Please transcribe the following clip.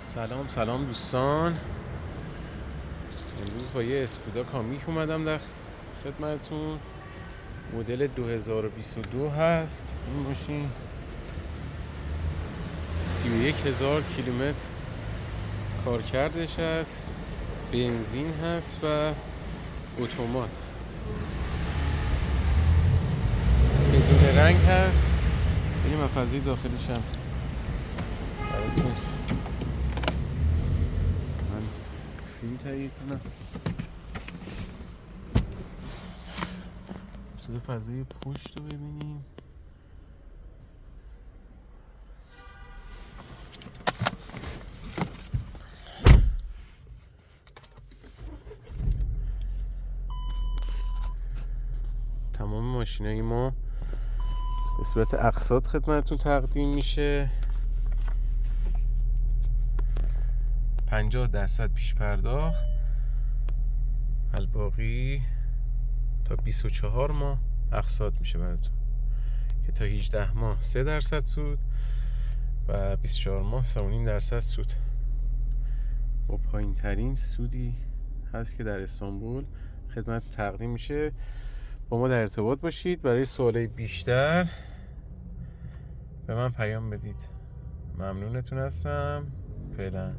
سلام دوستان. امروز با یه اسکودا کامیک اومدم در خدمتتون. مدل 2022 هست این ماشین. 31,000 کیلومتر کارکردش هست، بنزین هست و اتومات، بدون رنگ هست. این محفظه داخلیش هم براتون من فیلم تهیه کنم. فضای پشت رو ببینیم. تمام ماشینای ما به صورت اقساط خدمتتون تقدیم میشه. 50% پیش پرداخت، الباقی تا 24 ماه اقساط میشه براتون، که تا 18 ماه 3% سود و 24 ماه 3.5% سود. با پایین ترین سودی هست که در استانبول خدمت تقدیم میشه. با ما در ارتباط باشید. برای سوالای بیشتر به من پیام بدید. ممنونتون هستم. فعلا.